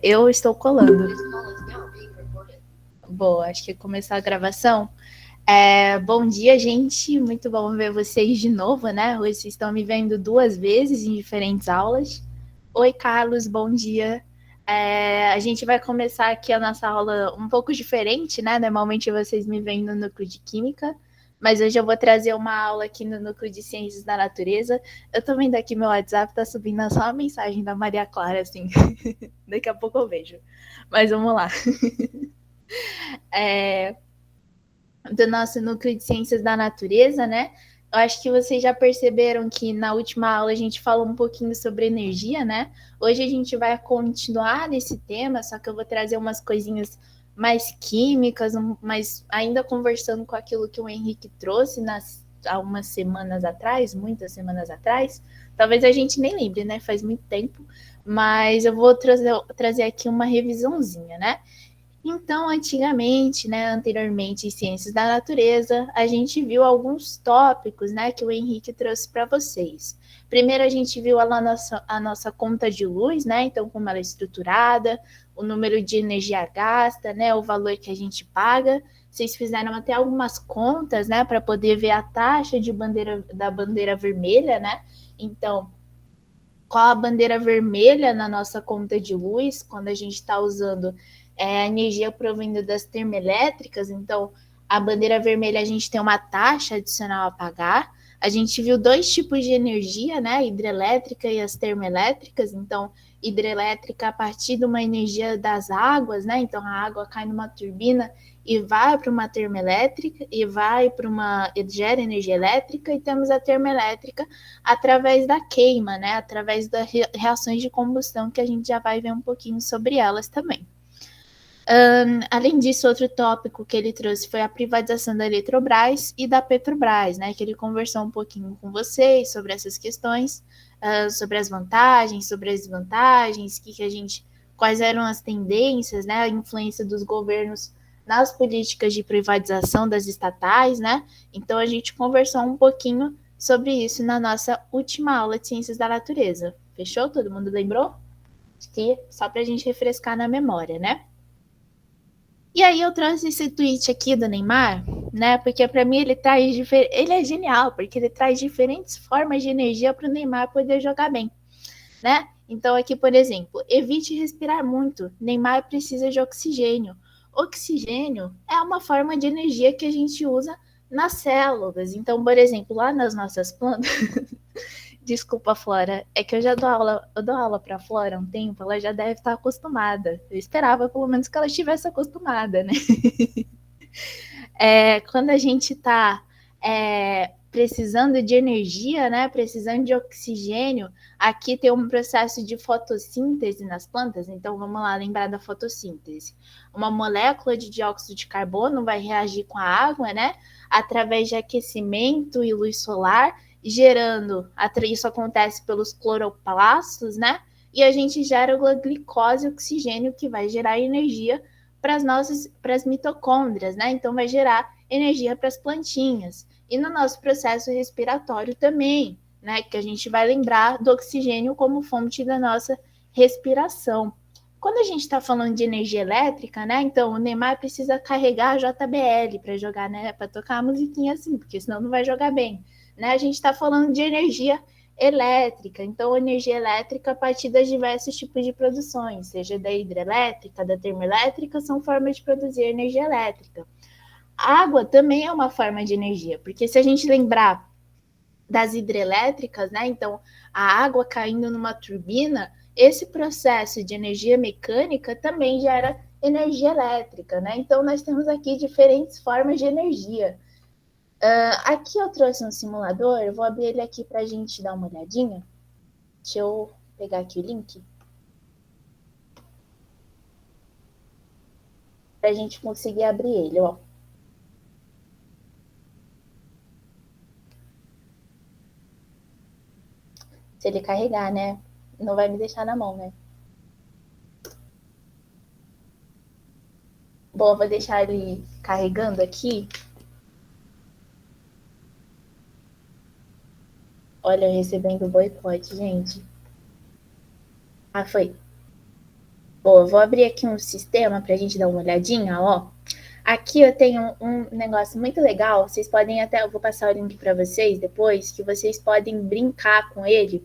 Eu estou colando. Boa, acho que começar a gravação. Bom dia, gente. Muito bom ver vocês de novo, né? Hoje vocês estão me vendo duas vezes em diferentes aulas. Oi, Carlos, bom dia. A gente vai começar aqui a nossa aula um pouco diferente, né? Normalmente vocês me veem no núcleo de Química, mas hoje eu vou trazer uma aula aqui no núcleo de Ciências da Natureza. Eu tô vendo aqui meu WhatsApp, tá subindo só uma mensagem da Maria Clara, assim. Daqui a pouco eu vejo. Mas vamos lá. É, do nosso núcleo de Ciências da Natureza, né? Eu acho que vocês já perceberam que na última aula a gente falou um pouquinho sobre energia, né? Hoje a gente vai continuar nesse tema, só que eu vou trazer umas coisinhas mais químicas, mas ainda conversando com aquilo que o Henrique trouxe há umas semanas atrás, muitas semanas atrás. Talvez a gente nem lembre, né? Faz muito tempo, mas eu vou trazer aqui uma revisãozinha, né? Então, antigamente, né, anteriormente em Ciências da Natureza, a gente viu alguns tópicos, né, que o Henrique trouxe para vocês. Primeiro, a gente viu a nossa conta de luz, né, então como ela é estruturada, o número de energia gasta, né, o valor que a gente paga. Vocês fizeram até algumas contas, né, para poder ver a taxa da bandeira vermelha, né? Então, qual a bandeira vermelha na nossa conta de luz, quando a gente está usando a energia provinda das termoelétricas. Então, a bandeira vermelha a gente tem uma taxa adicional a pagar. A gente viu dois tipos de energia, né? A hidrelétrica e as termoelétricas. Então, hidrelétrica a partir de uma energia das águas, né? Então, a água cai numa turbina e vai para uma termoelétrica e vai para uma gera energia elétrica, e temos a termoelétrica através da queima, né? Através das reações de combustão, que a gente já vai ver um pouquinho sobre elas também. Além disso, outro tópico que ele trouxe foi a privatização da Eletrobras e da Petrobras, né? Que ele conversou um pouquinho com vocês sobre essas questões, sobre as vantagens, sobre as desvantagens, quais eram as tendências, né? A influência dos governos nas políticas de privatização das estatais, né? Então a gente conversou um pouquinho sobre isso na nossa última aula de Ciências da Natureza. Fechou? Todo mundo lembrou? Que só para a gente refrescar na memória, né? E aí eu trouxe esse tweet aqui do Neymar, né? Porque para mim ele é genial, porque ele traz diferentes formas de energia para o Neymar poder jogar bem, né? Então aqui, por exemplo, evite respirar muito. Neymar precisa de oxigênio. Oxigênio é uma forma de energia que a gente usa nas células. Então, por exemplo, lá nas nossas plantas, desculpa, Flora, é que eu dou aula para Flora há um tempo, ela já deve estar acostumada. Eu esperava pelo menos que ela estivesse acostumada, né? Quando a gente está precisando de energia, né, precisando de oxigênio, aqui tem um processo de fotossíntese nas plantas. Então vamos lá lembrar da fotossíntese. Uma molécula de dióxido de carbono vai reagir com a água, né, através de aquecimento e luz solar, gerando, isso acontece pelos cloroplastos, né, e a gente gera glicose e oxigênio, que vai gerar energia para as mitocôndrias, né? Então vai gerar energia para as plantinhas. E no nosso processo respiratório também, né? Que a gente vai lembrar do oxigênio como fonte da nossa respiração. Quando a gente está falando de energia elétrica, né? Então o Neymar precisa carregar a JBL para jogar, né? Para tocar a musiquinha assim, porque senão não vai jogar bem. Né? A gente está falando de energia elétrica. Então, energia elétrica a partir das diversos tipos de produções, seja da hidrelétrica, da termoelétrica, são formas de produzir energia elétrica. A água também é uma forma de energia, porque se a gente lembrar das hidrelétricas, né? Então, a água caindo numa turbina, esse processo de energia mecânica também gera energia elétrica, né? Então, nós temos aqui diferentes formas de energia. Aqui eu trouxe um simulador, eu vou abrir ele aqui para a gente dar uma olhadinha. Deixa eu pegar aqui o link para a gente conseguir abrir ele, ó. Se ele carregar, né? Não vai me deixar na mão, né? Bom, eu vou deixar ele carregando aqui. Olha, eu recebendo boicote, gente. Ah, foi. Bom, eu vou abrir aqui um sistema para a gente dar uma olhadinha, ó. Aqui eu tenho um negócio muito legal. Vocês podem até, eu vou passar o link para vocês depois, que vocês podem brincar com ele,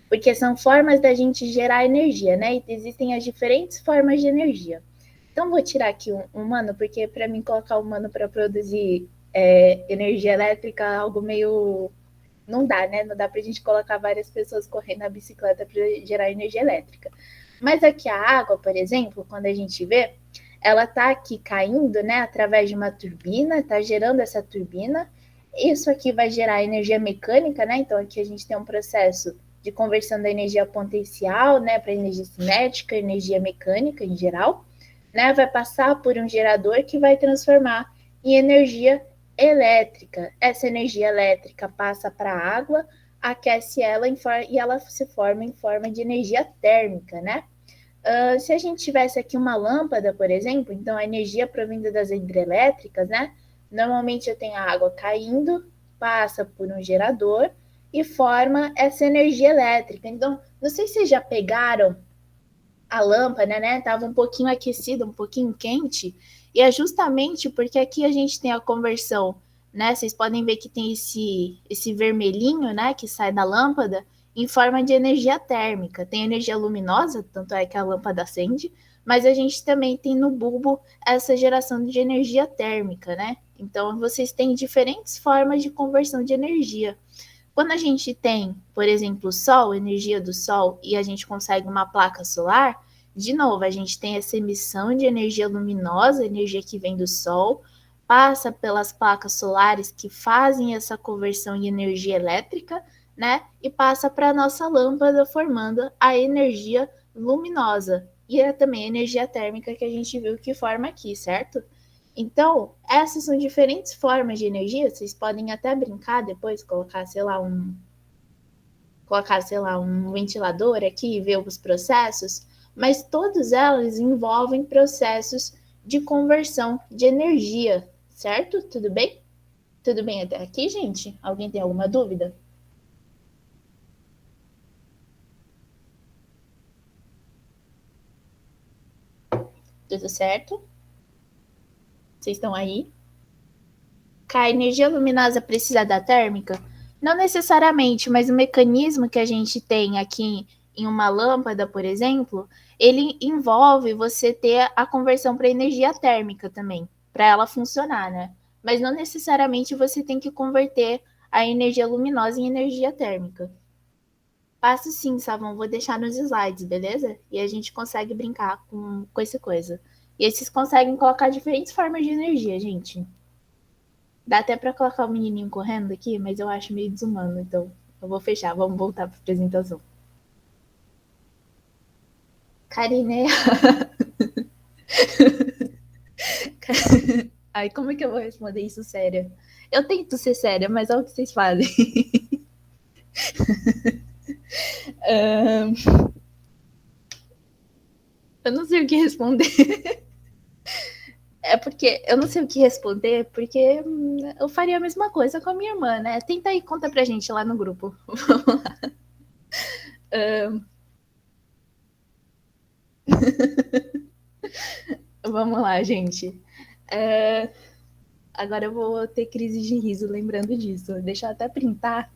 porque são formas da gente gerar energia, né? E existem as diferentes formas de energia. Então vou tirar aqui um humano, porque para mim colocar humano para produzir energia elétrica é algo meio não dá, né? Não dá para a gente colocar várias pessoas correndo na bicicleta para gerar energia elétrica. Mas aqui a água, por exemplo, quando a gente vê, ela está aqui caindo, né, através de uma turbina, está gerando essa turbina. Isso aqui vai gerar energia mecânica, né? Então aqui a gente tem um processo de conversão da energia potencial, né, para energia cinética, energia mecânica em geral, né? Vai passar por um gerador que vai transformar em energia elétrica. Essa energia elétrica passa para a água, aquece ela e ela se forma em forma de energia térmica, né? Se a gente tivesse aqui uma lâmpada, por exemplo, então a energia provinda das hidrelétricas, né? Normalmente eu tenho a água caindo, passa por um gerador e forma essa energia elétrica. Então, não sei se vocês já pegaram a lâmpada, né? Tava um pouquinho aquecida, um pouquinho quente, e é justamente porque aqui a gente tem a conversão, né? Vocês podem ver que tem esse vermelhinho, né, que sai da lâmpada em forma de energia térmica. Tem energia luminosa, tanto é que a lâmpada acende, mas a gente também tem no bulbo essa geração de energia térmica, né? Então vocês têm diferentes formas de conversão de energia. Quando a gente tem, por exemplo, o sol, energia do sol, e a gente consegue uma placa solar, de novo, a gente tem essa emissão de energia luminosa, energia que vem do sol, passa pelas placas solares que fazem essa conversão em energia elétrica, né? E passa para a nossa lâmpada, formando a energia luminosa. E é também a energia térmica que a gente viu que forma aqui, certo? Então, essas são diferentes formas de energia. Vocês podem até brincar depois, colocar, sei lá, um ventilador aqui e ver os processos, mas todas elas envolvem processos de conversão de energia, certo? Tudo bem? Tudo bem até aqui, gente? Alguém tem alguma dúvida? Tudo certo? Vocês estão aí? A energia luminosa precisa da térmica? Não necessariamente, mas o mecanismo que a gente tem aqui em uma lâmpada, por exemplo, ele envolve você ter a conversão para energia térmica também, para ela funcionar, né? Mas não necessariamente você tem que converter a energia luminosa em energia térmica. Passo sim, Savão, vou deixar nos slides, beleza? E a gente consegue brincar com essa coisa. E aí vocês conseguem colocar diferentes formas de energia, gente. Dá até para colocar o menininho correndo aqui, mas eu acho meio desumano, então eu vou fechar. Vamos voltar para a apresentação. Karine. Ai, como é que eu vou responder isso séria? Eu tento ser séria, mas olha o que vocês fazem. Eu não sei o que responder. É porque eu não sei o que responder, porque eu faria a mesma coisa com a minha irmã, né? Tenta aí, conta pra gente lá no grupo. Vamos lá. Vamos lá, gente. Agora eu vou ter crise de riso lembrando disso. Deixa eu até printar.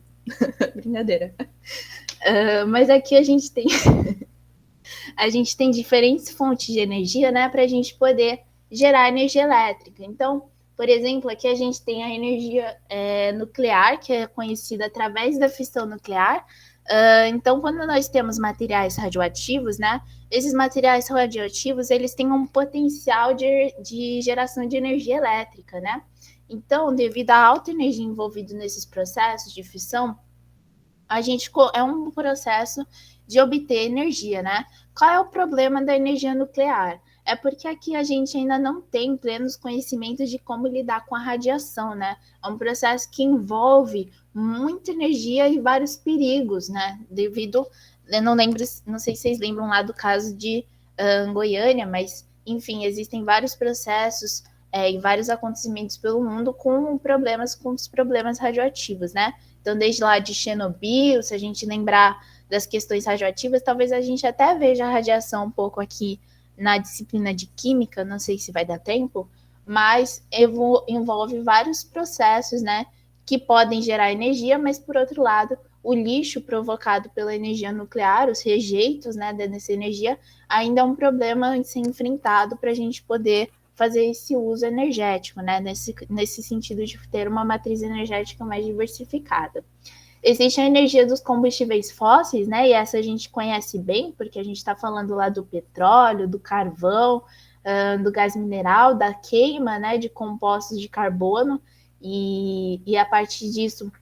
Brincadeira. Mas aqui a gente tem diferentes fontes de energia, né, para a gente poder gerar energia elétrica. Então, por exemplo, aqui a gente tem a energia nuclear, que é conhecida através da fissão nuclear. Então, quando nós temos materiais radioativos, né, esses materiais radioativos, eles têm um potencial de geração de energia elétrica, né? Então, devido à alta energia envolvida nesses processos de fissão, a gente é um processo de obter energia, né? Qual é o problema da energia nuclear? É porque aqui a gente ainda não tem plenos conhecimentos de como lidar com a radiação, né? É um processo que envolve muita energia e vários perigos, né? Devido, eu não lembro, não sei se vocês lembram lá do caso de Goiânia, mas enfim, existem vários processos e vários acontecimentos pelo mundo com os problemas radioativos, né? Então, desde lá de Chernobyl, se a gente lembrar das questões radioativas, talvez a gente até veja a radiação um pouco aqui na disciplina de química, não sei se vai dar tempo, mas envolve vários processos, né, que podem gerar energia, mas por outro lado, o lixo provocado pela energia nuclear, os rejeitos, né, dessa energia, ainda é um problema a ser enfrentado para a gente poder fazer esse uso energético, né, nesse sentido de ter uma matriz energética mais diversificada. Existe a energia dos combustíveis fósseis, né? E essa a gente conhece bem, porque a gente está falando lá do petróleo, do carvão, do gás mineral, da queima, né? De compostos de carbono. E a partir disso,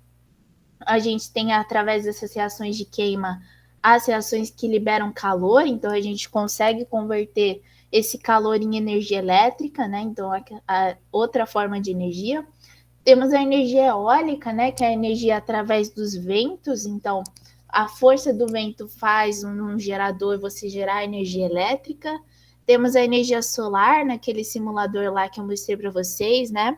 a gente tem, através dessas reações de queima, as reações que liberam calor, então a gente consegue converter esse calor em energia elétrica, né? Então, a outra forma de energia. Temos a energia eólica, né, que é a energia através dos ventos. Então, a força do vento faz um gerador você gerar energia elétrica. Temos a energia solar, naquele simulador lá que eu mostrei para vocês, né?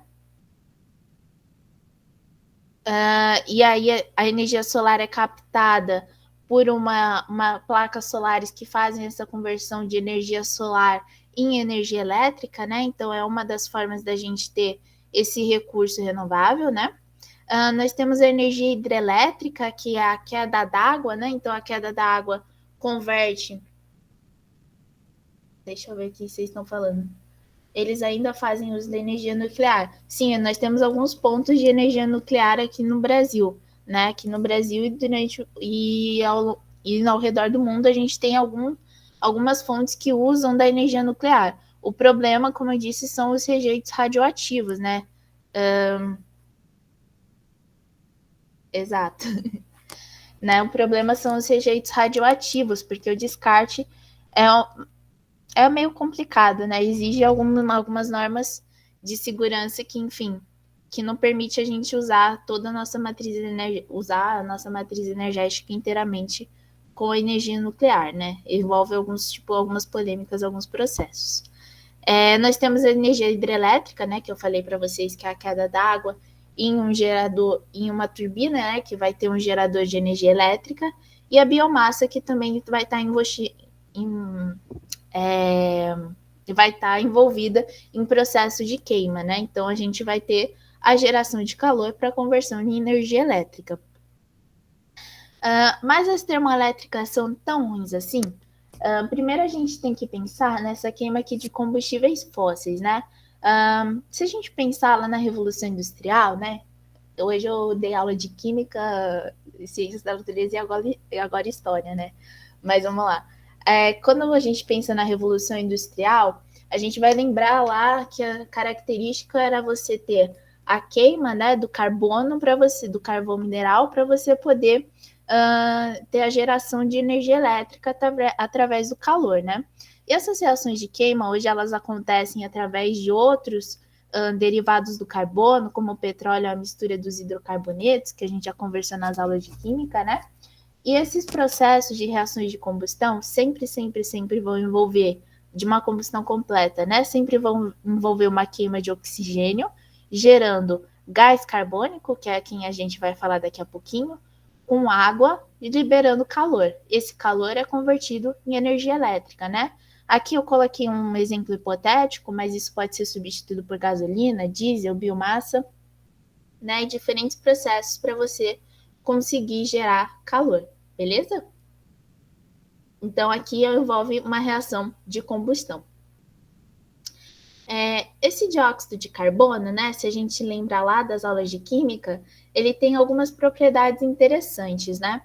E aí a energia solar é captada por uma placa solares que fazem essa conversão de energia solar em energia elétrica, né? Então é uma das formas da gente ter esse recurso renovável, né? Nós temos a energia hidrelétrica, que é a queda d'água, né? Então a queda da água converte. Deixa eu ver o que vocês estão falando. Eles ainda fazem uso da energia nuclear. Sim, nós temos alguns pontos de energia nuclear aqui no Brasil, né? Aqui no Brasil e ao redor do mundo a gente tem algumas fontes que usam da energia nuclear. O problema, como eu disse, são os rejeitos radioativos, né? Exato. Né? O problema são os rejeitos radioativos, porque o descarte é, é meio complicado, né? Exige algumas normas de segurança que, enfim, que não permite a gente usar toda a nossa usar a nossa matriz energética inteiramente com energia nuclear, né? Envolve algumas polêmicas, alguns processos. Nós temos a energia hidrelétrica, né? Que eu falei para vocês que é a queda d'água em um gerador, em uma turbina, né? Que vai ter um gerador de energia elétrica, e a biomassa que também vai estar é, vai estar envolvida em processo de queima, né? Então a gente vai ter a geração de calor para conversão em energia elétrica. Mas as termoelétricas são tão ruins assim? Primeiro a gente tem que pensar nessa queima aqui de combustíveis fósseis, né? Se a gente pensar lá na Revolução Industrial, né? Hoje eu dei aula de Química, Ciências da Natureza e agora História, né? Mas vamos lá. Quando a gente pensa na Revolução Industrial, a gente vai lembrar lá que a característica era você ter a queima, né, do carbono para você, do carvão mineral, para você poder ter a geração de energia elétrica através do calor, né? E essas reações de queima hoje elas acontecem através de outros derivados do carbono, como o petróleo, a mistura dos hidrocarbonetos, que a gente já conversou nas aulas de química, né? E esses processos de reações de combustão sempre vão envolver de uma combustão completa, né? Sempre vão envolver uma queima de oxigênio, gerando gás carbônico, que é quem a gente vai falar daqui a pouquinho, com água e liberando calor. Esse calor é convertido em energia elétrica, né? Aqui eu coloquei um exemplo hipotético, mas isso pode ser substituído por gasolina, diesel, biomassa, né? E diferentes processos para você conseguir gerar calor, beleza? Então aqui envolve uma reação de combustão. Esse dióxido de carbono, né, se a gente lembrar lá das aulas de química, ele tem algumas propriedades interessantes, né?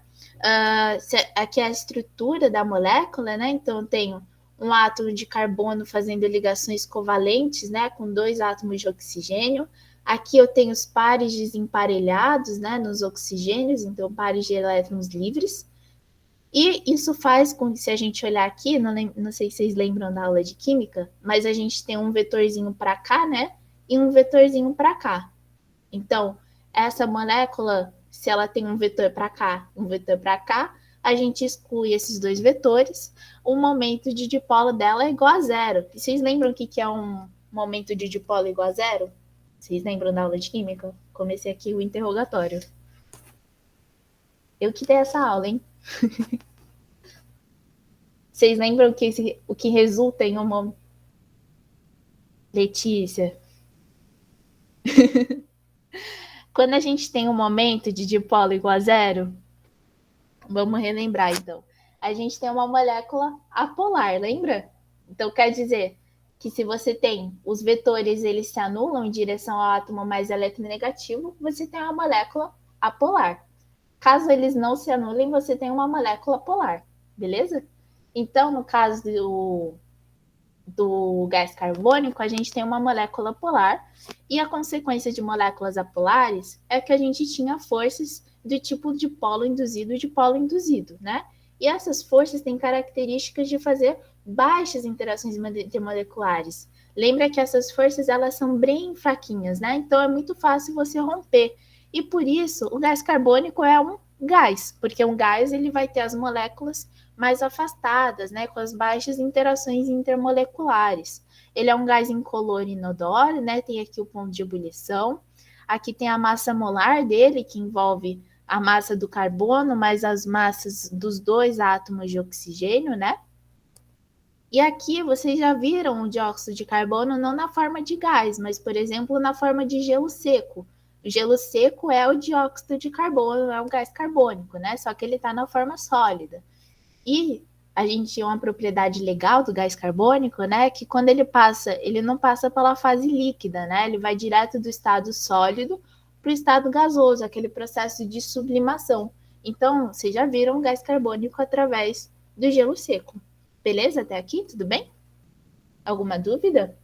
Aqui é a estrutura da molécula, né? Então eu tenho um átomo de carbono fazendo ligações covalentes, né, com dois átomos de oxigênio. Aqui eu tenho os pares desemparelhados, né, nos oxigênios, então pares de elétrons livres. E isso faz com que, se a gente olhar aqui, não sei se vocês lembram da aula de química, mas a gente tem um vetorzinho para cá, né? E um vetorzinho para cá. Então, essa molécula, se ela tem um vetor para cá, um vetor para cá, a gente exclui esses dois vetores, o momento de dipolo dela é igual a zero. E vocês lembram o que é um momento de dipolo igual a zero? Vocês lembram da aula de química? Comecei aqui o interrogatório. Eu que dei essa aula, hein? Vocês lembram o que resulta em uma... Letícia, quando a gente tem um momento de dipolo igual a zero, vamos relembrar então. A gente tem uma molécula apolar, lembra? Então quer dizer que se você tem os vetores, eles se anulam em direção ao átomo mais eletronegativo, você tem uma molécula apolar. Caso eles não se anulem, você tem uma molécula polar, beleza? Então, no caso do gás carbônico, a gente tem uma molécula polar, e a consequência de moléculas apolares é que a gente tinha forças do tipo de polo induzido e de polo induzido, né? E essas forças têm características de fazer baixas interações intermoleculares. Lembra que essas forças elas são bem fraquinhas, né? Então é muito fácil você romper. E por isso o gás carbônico é um gás, porque um gás ele vai ter as moléculas mais afastadas, né, com as baixas interações intermoleculares. Ele é um gás incolor e inodoro, né, tem aqui o ponto de ebulição. Aqui tem a massa molar dele, que envolve a massa do carbono mais as massas dos dois átomos de oxigênio, né? E aqui vocês já viram o dióxido de carbono não na forma de gás, mas, por exemplo, na forma de gelo seco. O gelo seco é o dióxido de carbono, é um gás carbônico, né? Só que ele está na forma sólida. E a gente tinha uma propriedade legal do gás carbônico, né? Que quando ele passa, ele não passa pela fase líquida, né? Ele vai direto do estado sólido para o estado gasoso, aquele processo de sublimação. Então, vocês já viram o gás carbônico através do gelo seco. Beleza? Até aqui, tudo bem? Alguma dúvida?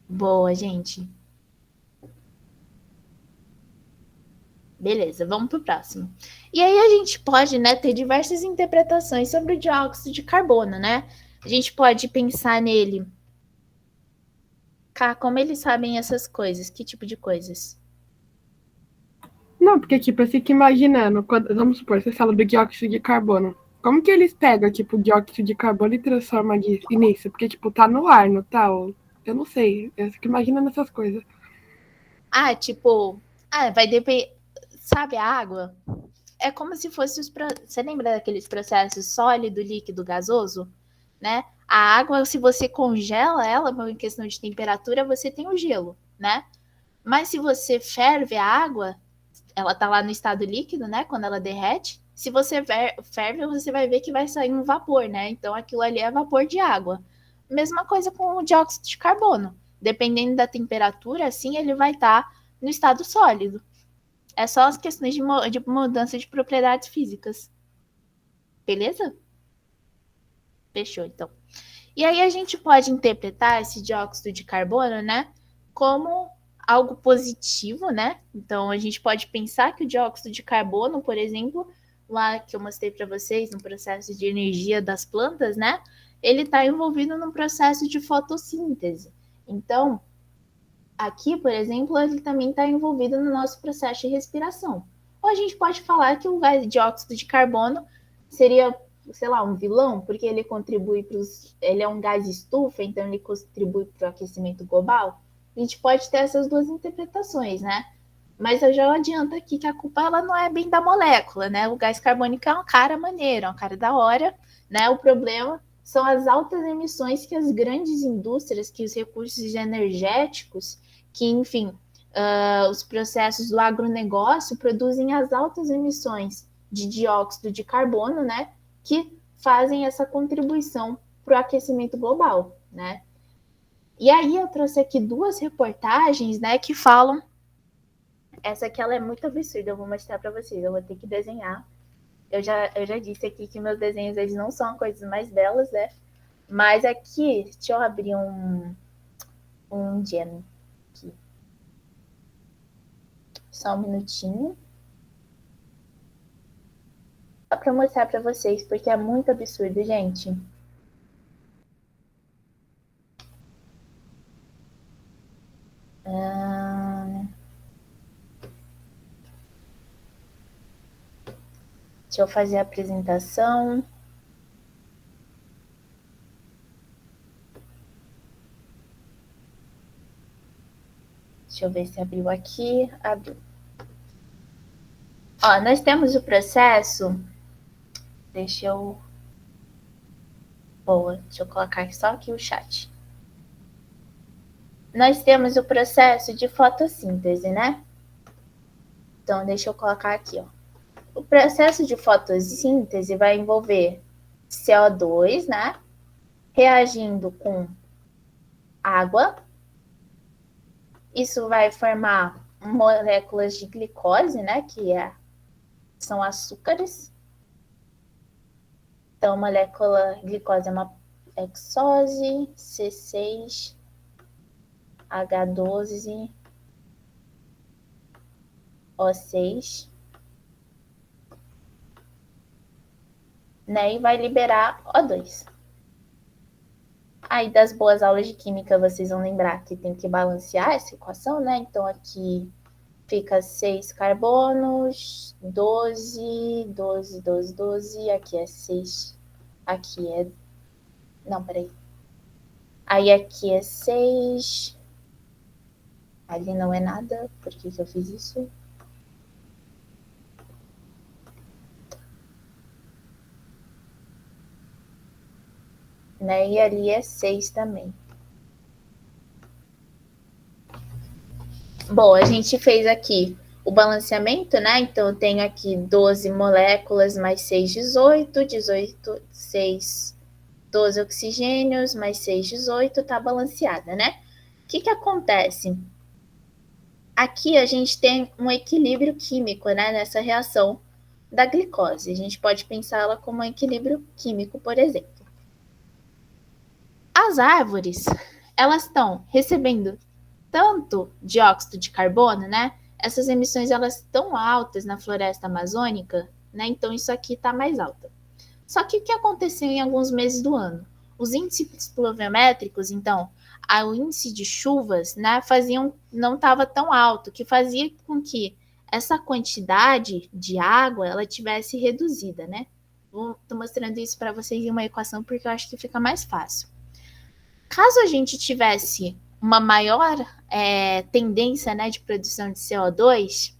Boa, gente. Beleza, vamos para o próximo. E aí a gente pode, né, ter diversas interpretações sobre o dióxido de carbono, né? A gente pode pensar nele. Cá, como eles sabem essas coisas? Que tipo de coisas? Não, porque, tipo, eu fico imaginando, vamos supor, você fala do dióxido de carbono. Como que eles pegam, tipo, o dióxido de carbono e transformam nisso? Porque, tipo, tá no ar, não tá? Eu não sei, eu fico imaginando essas coisas. Ah, tipo, vai depender. Sabe a água? É como se fosse os. Você lembra daqueles processos sólido, líquido, gasoso? Né? A água, se você congela ela, por questão de temperatura, você tem o gelo, né? Mas se você ferve a água, ela tá lá no estado líquido, né? Quando ela derrete. Se você ferve, você vai ver que vai sair um vapor, né? Então aquilo ali é vapor de água. Mesma coisa com o dióxido de carbono. Dependendo da temperatura, assim, ele vai estar no estado sólido. É só as questões de mudança de propriedades físicas. Beleza? Fechou, então. E aí a gente pode interpretar esse dióxido de carbono, né, como algo positivo, né? Então a gente pode pensar que o dióxido de carbono, por exemplo, lá que eu mostrei para vocês no processo de energia das plantas, né? Ele está envolvido num processo de fotossíntese. Então, aqui, por exemplo, ele também está envolvido no nosso processo de respiração. Ou a gente pode falar que o gás dióxido de carbono seria, sei lá, um vilão, porque ele contribui para os. Ele é um gás estufa, então ele contribui para o aquecimento global. A gente pode ter essas duas interpretações, né? Mas eu já adianto aqui que a culpa ela não é bem da molécula, né? O gás carbônico é uma cara maneira, uma cara da hora, né? O problema são as altas emissões que as grandes indústrias, que os recursos energéticos, que, enfim, os processos do agronegócio produzem as altas emissões de dióxido de carbono, né? Que fazem essa contribuição para o aquecimento global, né? E aí eu trouxe aqui duas reportagens, né, que falam. Essa aqui ela é muito absurda, eu vou mostrar para vocês, eu vou ter que desenhar. Eu já disse aqui que meus desenhos eles não são as coisas mais belas, né? Mas aqui, deixa eu abrir um gem aqui. Só um minutinho. Só para mostrar para vocês, porque é muito absurdo, gente. Deixa eu fazer a apresentação. Deixa eu ver se abriu aqui. Abriu. Ó, nós temos o processo Deixa eu... Boa, deixa eu colocar só aqui o chat. Nós temos o processo de fotossíntese, né? Então, deixa eu colocar aqui, ó. O processo de fotossíntese vai envolver CO2, né? Reagindo com água. Isso vai formar moléculas de glicose, né? São açúcares. Então, a molécula glicose é uma hexose, C6, H12, O6, né? E vai liberar O2. Aí, das boas aulas de química, vocês vão lembrar que tem que balancear essa equação, né? Então, aqui fica 6 carbonos, 12, 12, 12, 12. Aqui é 6. Aqui é... Não, peraí. Aí, aqui é 6. Ali não é nada. Por que eu fiz isso? Né? E ali é 6 também. Bom, a gente fez aqui o balanceamento, né? Então, eu tenho aqui 12 moléculas mais 6, 18, 18, 6, 12 oxigênios mais 6, 18, tá balanceada, né? O que acontece? Aqui a gente tem um equilíbrio químico, né? Nessa reação da glicose. A gente pode pensá-la como um equilíbrio químico, por exemplo. As árvores, elas estão recebendo tanto dióxido de carbono, né? Essas emissões elas estão altas na floresta amazônica, né? Então isso aqui está mais alta. Só que o que aconteceu em alguns meses do ano? Os índices pluviométricos, então, o índice de chuvas, né, não estava tão alto, que fazia com que essa quantidade de água ela tivesse reduzida, né? Estou mostrando isso para vocês em uma equação porque eu acho que fica mais fácil. Caso a gente tivesse uma maior tendência, né, de produção de CO2,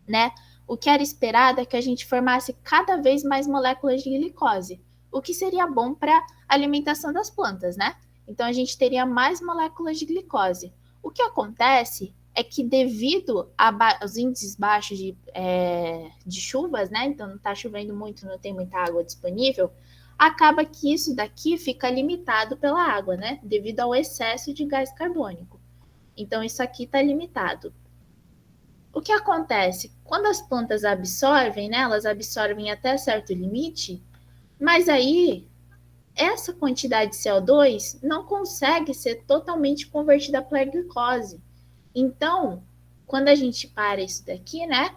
né, o que era esperado é que a gente formasse cada vez mais moléculas de glicose, o que seria bom para a alimentação das plantas, né? Então a gente teria mais moléculas de glicose. O que acontece é que devido aos índices baixos de chuvas, né? Então não está chovendo muito, não tem muita água disponível, acaba que isso daqui fica limitado pela água, né? Devido ao excesso de gás carbônico. Então, isso aqui está limitado. O que acontece? Quando as plantas absorvem, né? Elas absorvem até certo limite, mas aí essa quantidade de CO2 não consegue ser totalmente convertida para a glicose. Então, quando a gente para isso daqui, né?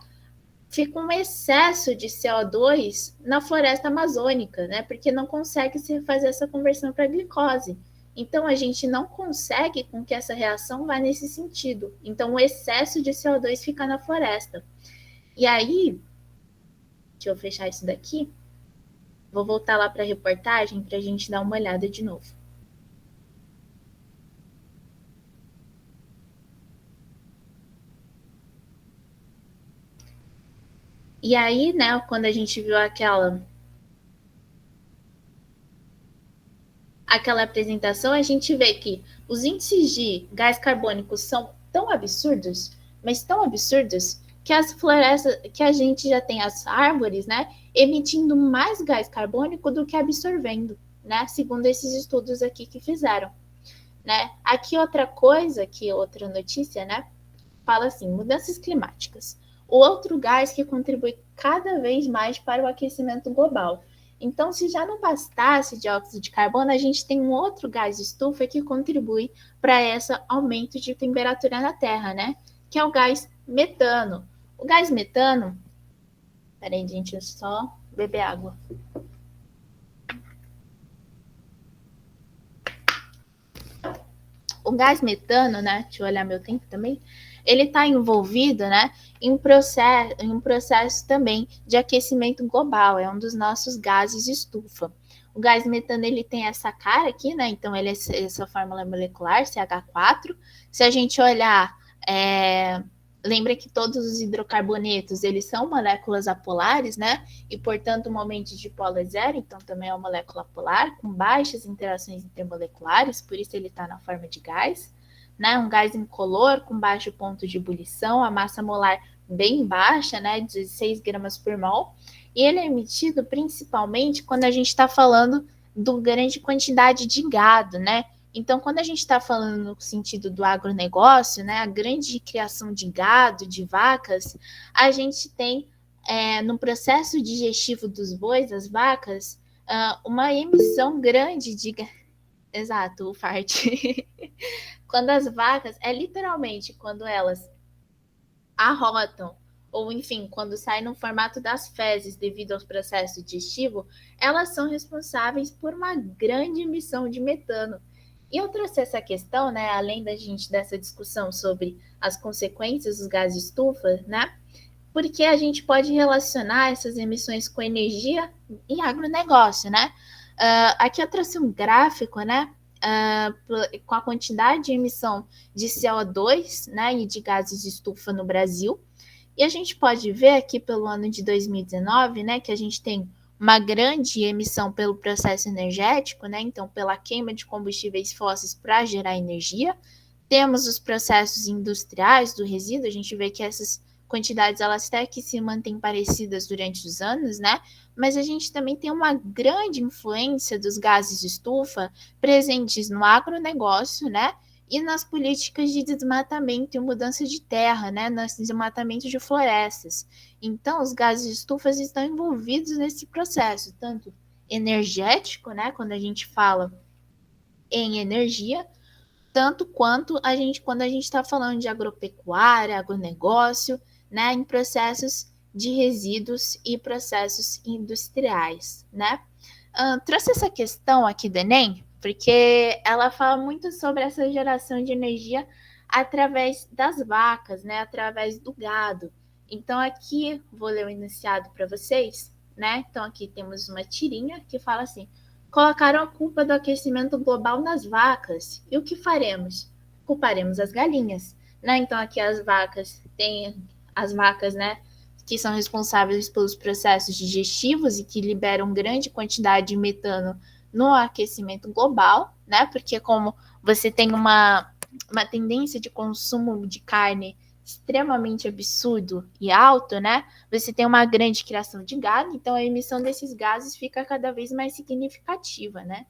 Fica um excesso de CO2 na floresta amazônica, né? Porque não consegue se fazer essa conversão para glicose. Então, a gente não consegue com que essa reação vá nesse sentido. Então, o excesso de CO2 fica na floresta. E aí, deixa eu fechar isso daqui. Vou voltar lá para a reportagem para a gente dar uma olhada de novo. E aí, né, quando a gente viu aquela apresentação, a gente vê que os índices de gás carbônico são tão absurdos, mas tão absurdos, que as florestas, que a gente já tem as árvores, né, emitindo mais gás carbônico do que absorvendo, né, segundo esses estudos aqui que fizeram, né. Aqui outra coisa, que outra notícia, né, fala assim, mudanças climáticas. O outro gás que contribui cada vez mais para o aquecimento global. Então, se já não bastasse dióxido de carbono, a gente tem um outro gás de estufa que contribui para esse aumento de temperatura na Terra, né? Que é o gás metano. O gás metano... Peraí, gente, eu só beber água. O gás metano, né? Deixa eu olhar meu tempo também. Ele está envolvido, né, em um processo também de aquecimento global, é um dos nossos gases de estufa. O gás metano ele tem essa cara aqui, né? Então ele é essa fórmula molecular, CH4. Se a gente olhar Lembra que todos os hidrocarbonetos, eles são moléculas apolares, né? E, portanto, o momento de polo é zero, então também é uma molécula polar, com baixas interações intermoleculares, por isso ele está na forma de gás, né? Um gás incolor, com baixo ponto de ebulição, a massa molar bem baixa, né? 16 gramas por mol, e ele é emitido principalmente quando a gente está falando do grande quantidade de gado, né? Então, quando a gente está falando no sentido do agronegócio, né, a grande criação de gado, de vacas, a gente tem no processo digestivo dos bois, das vacas, uma emissão grande de. Exato, o fart. Quando as vacas, é literalmente quando elas arrotam, ou enfim, quando saem no formato das fezes devido ao processo digestivo, elas são responsáveis por uma grande emissão de metano. E eu trouxe essa questão, né, além da gente dessa discussão sobre as consequências dos gases estufa, né, porque a gente pode relacionar essas emissões com energia e agronegócio, né? Aqui eu trouxe um gráfico, né, com a quantidade de emissão de CO2, né, e de gases de estufa no Brasil. E a gente pode ver aqui pelo ano de 2019, né, que a gente tem uma grande emissão pelo processo energético, né, então pela queima de combustíveis fósseis para gerar energia. Temos os processos industriais do resíduo, a gente vê que essas quantidades elas até que se mantêm parecidas durante os anos, né? Mas a gente também tem uma grande influência dos gases de estufa presentes no agronegócio, né? E nas políticas de desmatamento e mudança de terra, né? No desmatamento de florestas. Então, os gases de estufa estão envolvidos nesse processo, tanto energético, né? Quando a gente fala em energia, tanto quanto a gente quando a gente está falando de agropecuária, agronegócio, né, em processos de resíduos e processos industriais, né? Trouxe essa questão aqui do Enem, porque ela fala muito sobre essa geração de energia através das vacas, né, através do gado. Então aqui vou ler o enunciado para vocês, né? Então aqui temos uma tirinha que fala assim: colocaram a culpa do aquecimento global nas vacas. E o que faremos? Culparemos as galinhas, né? Então aqui as vacas têm as vacas, né, que são responsáveis pelos processos digestivos e que liberam grande quantidade de metano no aquecimento global, né? Porque como você tem uma tendência de consumo de carne extremamente absurdo e alto, né? Você tem uma grande criação de gado, então a emissão desses gases fica cada vez mais significativa, né?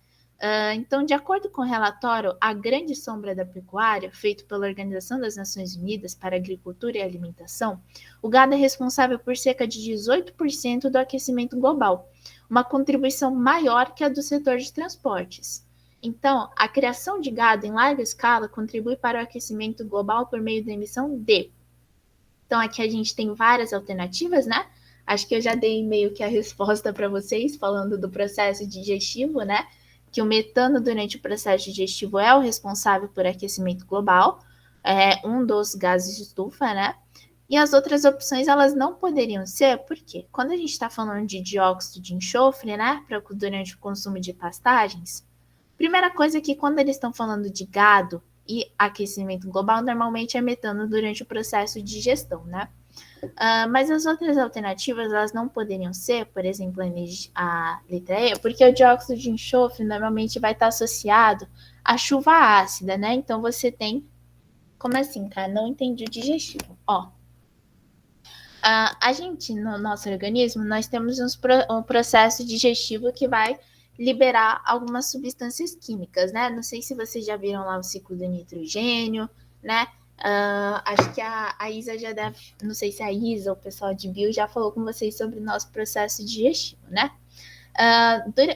Então, de acordo com o relatório A Grande Sombra da Pecuária, feito pela Organização das Nações Unidas para a Agricultura e Alimentação, o gado é responsável por cerca de 18% do aquecimento global, uma contribuição maior que a do setor de transportes. Então, a criação de gado em larga escala contribui para o aquecimento global por meio da emissão de. Então, aqui a gente tem várias alternativas, né? Acho que eu já dei meio que a resposta para vocês, falando do processo digestivo, né? Que o metano durante o processo digestivo é o responsável por aquecimento global, é um dos gases de estufa, né? E as outras opções elas não poderiam ser, porque quando a gente está falando de dióxido de enxofre, né, durante o consumo de pastagens, primeira coisa é que quando eles estão falando de gado e aquecimento global, normalmente é metano durante o processo de digestão, né? Mas as outras alternativas, elas não poderiam ser, por exemplo, a letra E, porque o dióxido de enxofre normalmente vai estar associado à chuva ácida, né? Então você tem. Como assim, cara? Não entendi o digestivo. Ó. A gente, no nosso organismo, nós temos um processo digestivo que vai liberar algumas substâncias químicas, né? Não sei se vocês já viram lá o ciclo do nitrogênio, né? Acho que a Isa já deve, não sei se a Isa, o pessoal de bio, já falou com vocês sobre o nosso processo digestivo, né?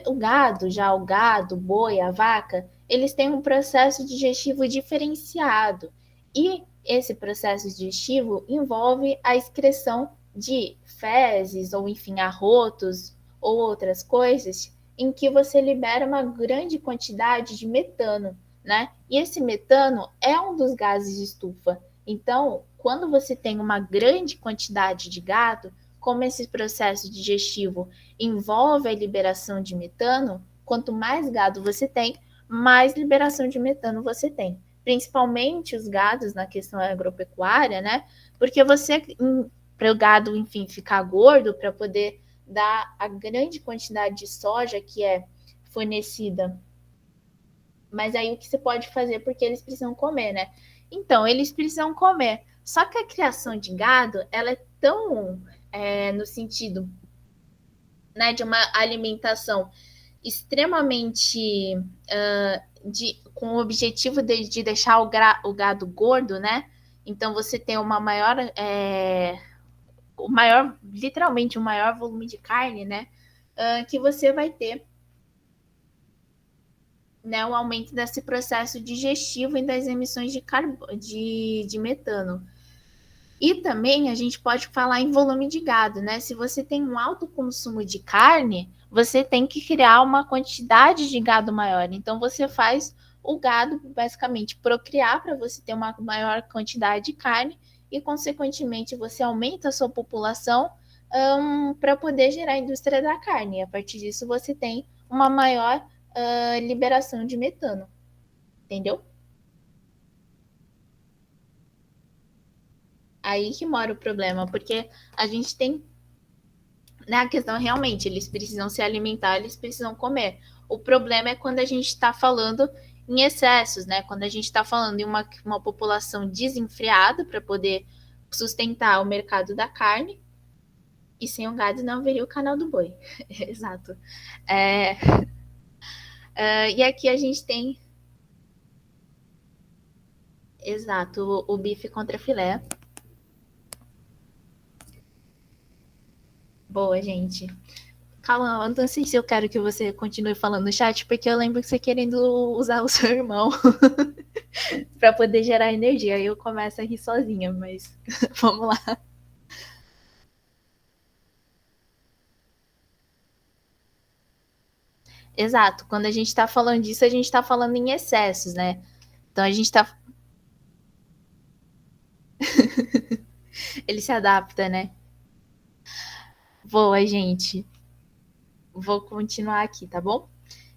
O gado, o boi, a vaca, eles têm um processo digestivo diferenciado. E esse processo digestivo envolve a excreção de fezes, ou enfim, arrotos, ou outras coisas, em que você libera uma grande quantidade de metano, né? E esse metano é um dos gases de estufa. Então, quando você tem uma grande quantidade de gado, como esse processo digestivo envolve a liberação de metano, quanto mais gado você tem, mais liberação de metano você tem. Principalmente os gados na questão agropecuária, né? Porque você, para o gado, enfim, ficar gordo, para poder dar a grande quantidade de soja que é fornecida. Mas aí o que você pode fazer, porque eles precisam comer, né? Então, eles precisam comer. Só que a criação de gado, ela é tão no sentido, né, de uma alimentação extremamente com o objetivo de deixar o gado gordo, né? Então você tem uma maior, literalmente, um maior volume de carne, né? Que você vai ter, né, um aumento desse processo digestivo e das emissões de metano. E também a gente pode falar em volume de gado, né? Se você tem um alto consumo de carne, você tem que criar uma quantidade de gado maior. Então você faz o gado basicamente procriar para você ter uma maior quantidade de carne e, consequentemente, você aumenta a sua população para poder gerar a indústria da carne. E a partir disso você tem uma maior liberação de metano. Entendeu? Aí que mora o problema, porque a gente tem, né, a questão realmente, eles precisam se alimentar, eles precisam comer. O problema é quando a gente está falando em excessos, né? Quando a gente está falando em uma população desenfreada para poder sustentar o mercado da carne, e sem o gado não haveria o canal do boi. Exato. E aqui a gente tem, exato, o bife contra filé. Boa, gente. Calma, eu não sei se eu quero que você continue falando no chat, porque eu lembro que você querendo usar o seu irmão para poder gerar energia. Aí eu começo a rir sozinha, mas vamos lá. Exato. Quando a gente está falando disso, a gente está falando em excessos, né? Então a gente está. Ele se adapta, né? Boa, gente. Vou continuar aqui, tá bom?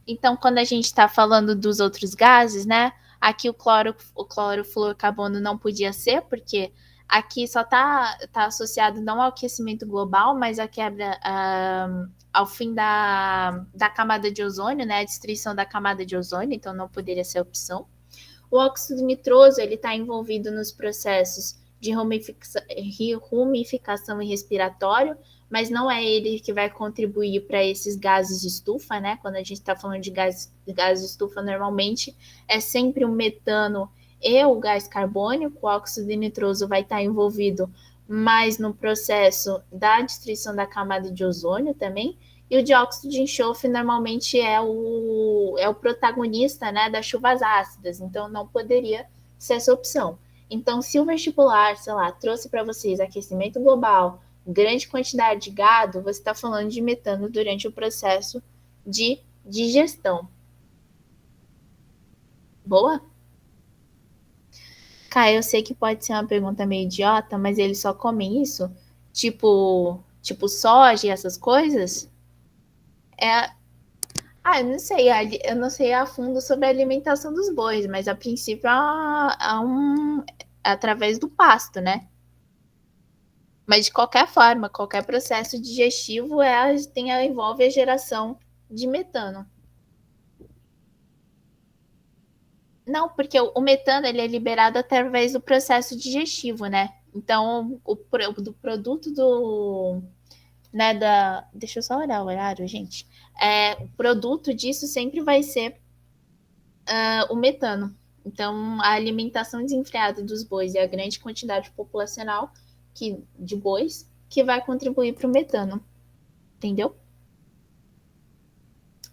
Então, quando a gente está falando dos outros gases, né? Aqui o clorofluorcarbono não podia ser, porque aqui só tá associado não ao aquecimento global, mas à quebra, ao fim da camada de ozônio, né? A destruição da camada de ozônio, então não poderia ser opção. O óxido nitroso ele está envolvido nos processos de rumificação e respiratório, mas não é ele que vai contribuir para esses gases de estufa, né? Quando a gente está falando de gás de estufa, normalmente é sempre o metano e o gás carbônico. O óxido nitroso vai estar envolvido mais no processo da destruição da camada de ozônio também. E o dióxido de enxofre normalmente é o protagonista, né, das chuvas ácidas, então não poderia ser essa opção. Então, se o vestibular, sei lá, trouxe para vocês aquecimento global, grande quantidade de gado, você está falando de metano durante o processo de digestão. Boa? Cara, eu sei que pode ser uma pergunta meio idiota, mas eles só comem isso? Tipo soja e essas coisas? Eu não sei a fundo sobre a alimentação dos bois, mas a princípio é através do pasto, né? Mas de qualquer forma, qualquer processo digestivo envolve a geração de metano. Não, porque o metano ele é liberado através do processo digestivo, né? Então, do produto né, deixa eu só olhar o horário, gente. O produto disso sempre vai ser o metano. Então, a alimentação desenfreada dos bois e a grande quantidade populacional de bois que vai contribuir para o metano. Entendeu?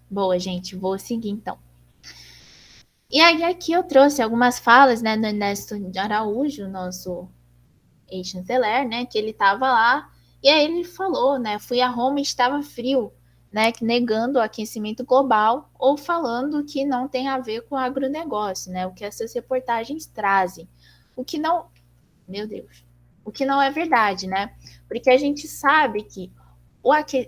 Boa, gente. Vou seguir então. E aí, aqui eu trouxe algumas falas, né, do Ernesto de Araújo, nosso ex-chanceler, né, que ele estava lá, e aí ele falou, né, fui a Roma e estava frio, né, negando o aquecimento global ou falando que não tem a ver com o agronegócio, né, o que essas reportagens trazem. O que não, meu Deus, o que não é verdade, né, porque a gente sabe que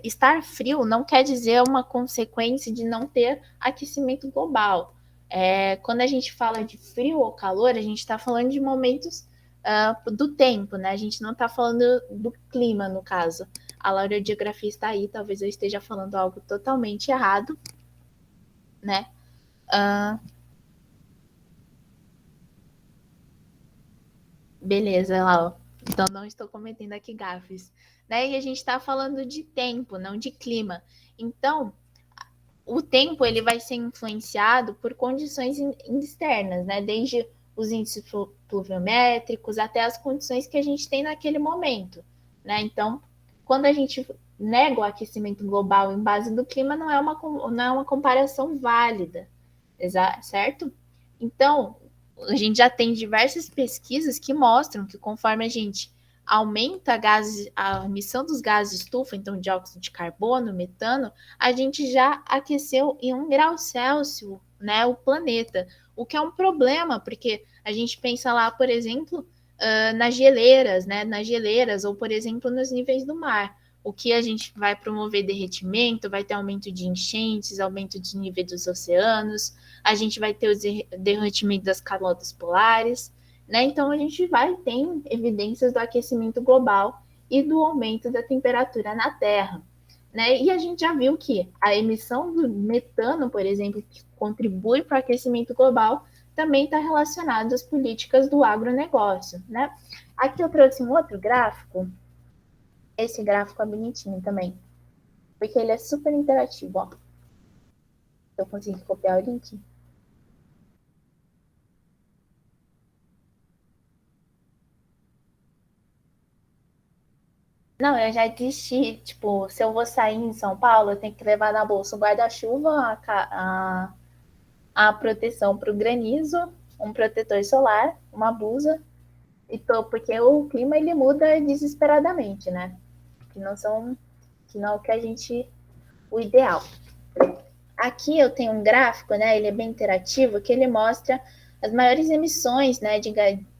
estar frio não quer dizer uma consequência de não ter aquecimento global. Quando a gente fala de frio ou calor, a gente está falando de momentos do tempo, né? A gente não está falando do clima, no caso. A Laura Geografia está aí, talvez eu esteja falando algo totalmente errado, né? Beleza, lá, ó. Então não estou cometendo aqui gafes. Né? E a gente está falando de tempo, não de clima. Então, o tempo ele vai ser influenciado por condições externas, né? Desde os índices pluviométricos até as condições que a gente tem naquele momento, né? Então, quando a gente nega o aquecimento global em base do clima, não é uma comparação válida, certo? Então, a gente já tem diversas pesquisas que mostram que conforme a gente aumenta a emissão dos gases de estufa, então dióxido de carbono, metano, a gente já aqueceu em 1 grau Celsius, né, o planeta, o que é um problema, porque a gente pensa lá, por exemplo, nas geleiras, né, ou, por exemplo, nos níveis do mar. O que a gente vai promover derretimento, vai ter aumento de enchentes, aumento de nível dos oceanos, a gente vai ter o derretimento das calotas polares, né? Então a gente vai ter evidências do aquecimento global e do aumento da temperatura na Terra. Né? E a gente já viu que a emissão do metano, por exemplo, que contribui para o aquecimento global, também está relacionado às políticas do agronegócio. Né? Aqui eu trouxe um outro gráfico. Esse gráfico é bonitinho também, porque ele é super interativo. Ó. Eu consegui copiar o link. Não, eu já desisti. Tipo, se eu vou sair em São Paulo, eu tenho que levar na bolsa o guarda-chuva, a proteção para o granizo, um protetor solar, uma blusa, porque o clima ele muda desesperadamente, né? Que não é o que a gente, o ideal. Aqui eu tenho um gráfico, né? Ele é bem interativo, que ele mostra as maiores emissões, né,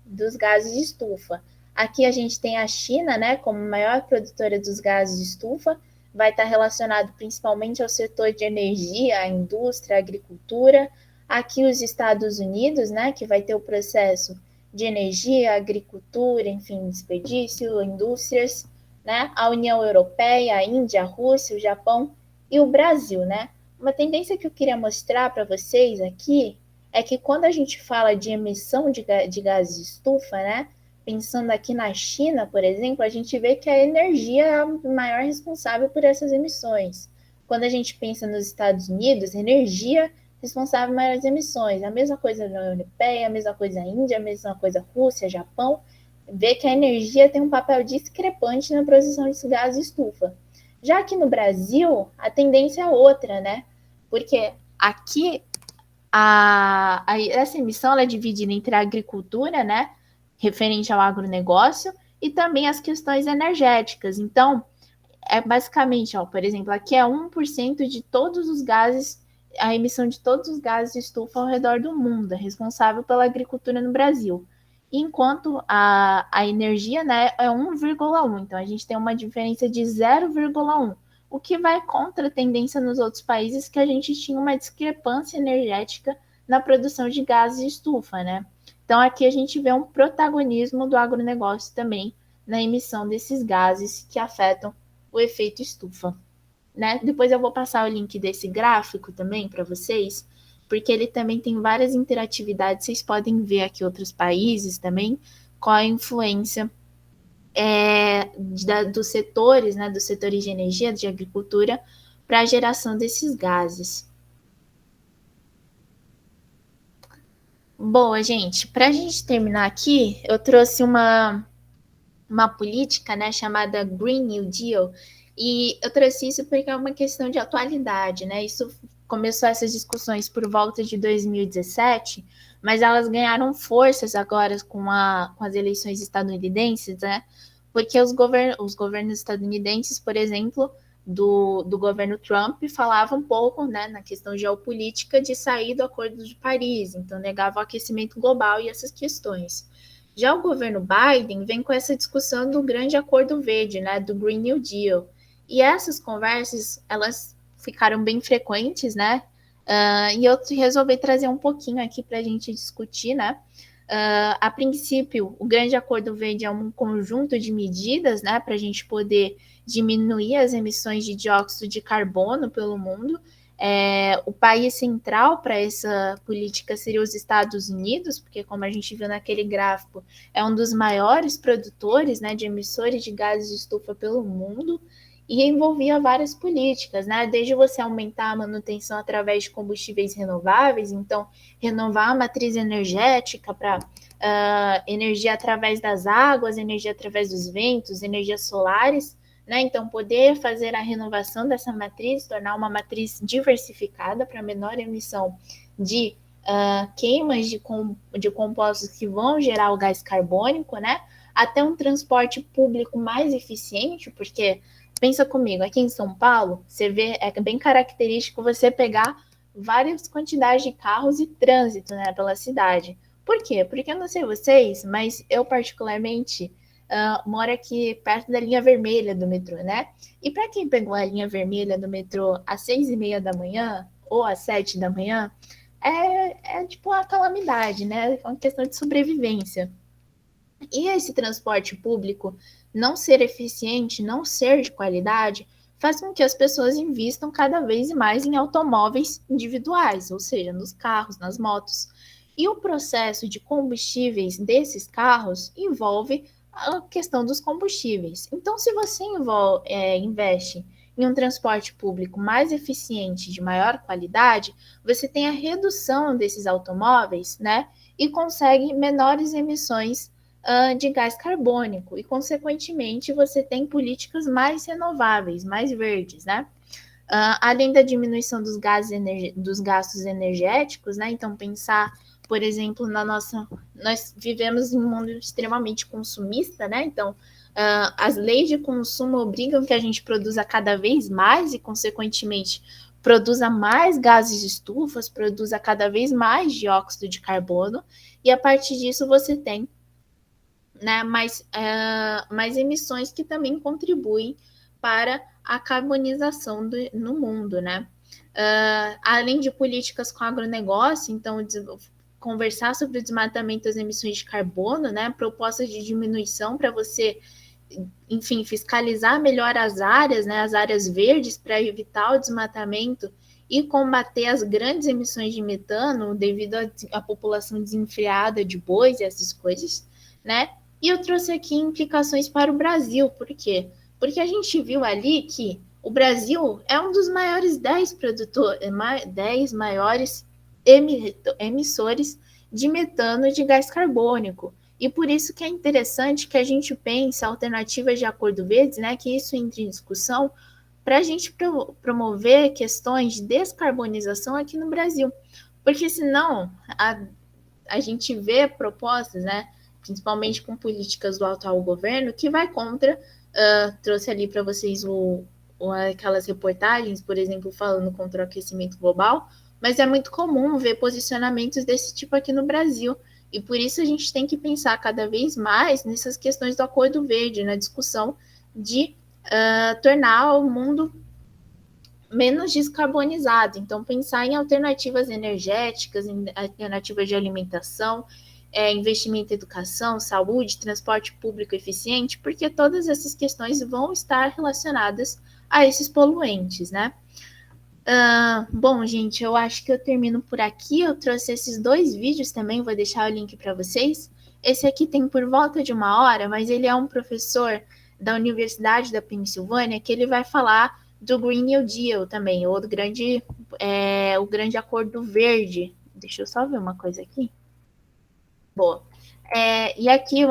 dos gases de estufa. Aqui a gente tem a China, né, como maior produtora dos gases de estufa, vai estar relacionado principalmente ao setor de energia, a indústria, a agricultura. Aqui os Estados Unidos, né, que vai ter o processo de energia, agricultura, enfim, desperdício, indústrias, né? A União Europeia, a Índia, a Rússia, o Japão e o Brasil, né? Uma tendência que eu queria mostrar para vocês aqui é que quando a gente fala de emissão de gases de estufa, né? Pensando aqui na China, por exemplo, a gente vê que a energia é a maior responsável por essas emissões. Quando a gente pensa nos Estados Unidos, energia responsável por maiores emissões. A mesma coisa na União Europeia, a mesma coisa na Índia, a mesma coisa Rússia, Japão. Vê que a energia tem um papel discrepante na produção de gases de estufa. Já aqui no Brasil, a tendência é outra, né? Porque aqui essa emissão ela é dividida entre a agricultura, né? Referente ao agronegócio, e também as questões energéticas. Então, é basicamente, ó, por exemplo, aqui é 1% de todos os gases, a emissão de todos os gases de estufa ao redor do mundo, é responsável pela agricultura no Brasil. Enquanto a energia, né, é 1,1. Então, a gente tem uma diferença de 0,1, o que vai contra a tendência nos outros países que a gente tinha uma discrepância energética na produção de gases de estufa, né? Então, aqui a gente vê um protagonismo do agronegócio também na emissão desses gases que afetam o efeito estufa. Né? Depois eu vou passar o link desse gráfico também para vocês, porque ele também tem várias interatividades. Vocês podem ver aqui outros países também, qual a influência dos setores, né, dos setores de energia, de agricultura, para a geração desses gases. Boa, gente. Para a gente terminar aqui, eu trouxe uma política, né, chamada Green New Deal, e eu trouxe isso porque é uma questão de atualidade, né? Isso começou essas discussões por volta de 2017, mas elas ganharam forças agora com as eleições estadunidenses, né? Porque os governos estadunidenses, por exemplo, do governo Trump, falavam um pouco, né, na questão geopolítica de sair do Acordo de Paris, então negava o aquecimento global e essas questões. Já o governo Biden vem com essa discussão do grande acordo verde, né, do Green New Deal. E essas conversas, elas ficaram bem frequentes, né? E eu resolvi trazer um pouquinho aqui para a gente discutir, né? A princípio, o Grande Acordo Verde é um conjunto de medidas, né, para a gente poder diminuir as emissões de dióxido de carbono pelo mundo. O país central para essa política seria os Estados Unidos, porque, como a gente viu naquele gráfico, é um dos maiores produtores, né, de emissores de gases de estufa pelo mundo, e envolvia várias políticas, né, desde você aumentar a manutenção através de combustíveis renováveis, então renovar a matriz energética para energia através das águas, energia através dos ventos, energias solares, né? Então, poder fazer a renovação dessa matriz, tornar uma matriz diversificada para menor emissão de queimas de compostos que vão gerar o gás carbônico, né? Até um transporte público mais eficiente, porque pensa comigo, aqui em São Paulo, você vê, é bem característico você pegar várias quantidades de carros e trânsito, né, pela cidade. Por quê? Porque eu não sei vocês, mas eu particularmente moro aqui perto da linha vermelha do metrô, né? E para quem pegou a linha vermelha do metrô às 6:30 da manhã ou às 7 da manhã, é tipo uma calamidade, né? É uma questão de sobrevivência. E esse transporte público não ser eficiente, não ser de qualidade, faz com que as pessoas invistam cada vez mais em automóveis individuais, ou seja, nos carros, nas motos. E o processo de combustíveis desses carros envolve a questão dos combustíveis. Então, se você investe em um transporte público mais eficiente, de maior qualidade, você tem a redução desses automóveis, né? E consegue menores emissões de gás carbônico e, consequentemente, você tem políticas mais renováveis, mais verdes, né? Além da diminuição dos gastos energéticos, né? Então, pensar, por exemplo, nós vivemos em um mundo extremamente consumista, né? Então, as leis de consumo obrigam que a gente produza cada vez mais e, consequentemente, produza mais gases de estufas, produza cada vez mais dióxido de carbono, e a partir disso você tem, né, mais emissões que também contribuem para a carbonização no mundo, né? Além de políticas com agronegócio, então conversar sobre o desmatamento das emissões de carbono, né? Propostas de diminuição para você, enfim, fiscalizar melhor as áreas, né? As áreas verdes para evitar o desmatamento e combater as grandes emissões de metano devido à população desenfreada de bois e essas coisas, né? E eu trouxe aqui implicações para o Brasil. Por quê? Porque a gente viu ali que o Brasil é um dos maiores 10 maiores emissores de metano e de gás carbônico. E por isso que é interessante que a gente pense alternativas de acordo verde, né, que isso entre em discussão, para a gente promover questões de descarbonização aqui no Brasil. Porque senão a gente vê propostas, né, principalmente com políticas do atual governo, que vai contra, trouxe ali para vocês aquelas reportagens, por exemplo, falando contra o aquecimento global, mas é muito comum ver posicionamentos desse tipo aqui no Brasil, e por isso a gente tem que pensar cada vez mais nessas questões do Acordo Verde, na discussão de tornar o mundo menos descarbonizado. Então, pensar em alternativas energéticas, em alternativas de alimentação, investimento em educação, saúde, transporte público eficiente, porque todas essas questões vão estar relacionadas a esses poluentes, né? Bom, gente, eu acho que eu termino por aqui. Eu trouxe esses 2 vídeos também, vou deixar o link para vocês. Esse aqui tem por volta de 1 hora, mas ele é um professor da Universidade da Pensilvânia que ele vai falar do Green New Deal também, ou do o grande acordo verde. Deixa eu só ver uma coisa aqui. Boa. E aqui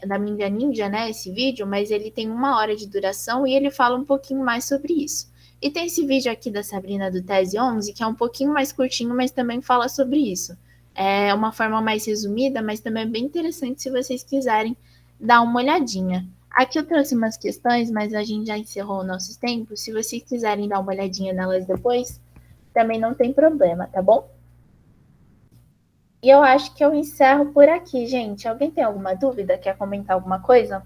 da Minga Ninja, né, esse vídeo, mas ele tem 1 hora de duração e ele fala um pouquinho mais sobre isso. E tem esse vídeo aqui da Sabrina do Tese 11, que é um pouquinho mais curtinho, mas também fala sobre isso. É uma forma mais resumida, mas também é bem interessante se vocês quiserem dar uma olhadinha. Aqui eu trouxe umas questões, mas a gente já encerrou o nosso tempo. Se vocês quiserem dar uma olhadinha nelas depois, também não tem problema, tá bom? E eu acho que eu encerro por aqui, gente. Alguém tem alguma dúvida? Quer comentar alguma coisa?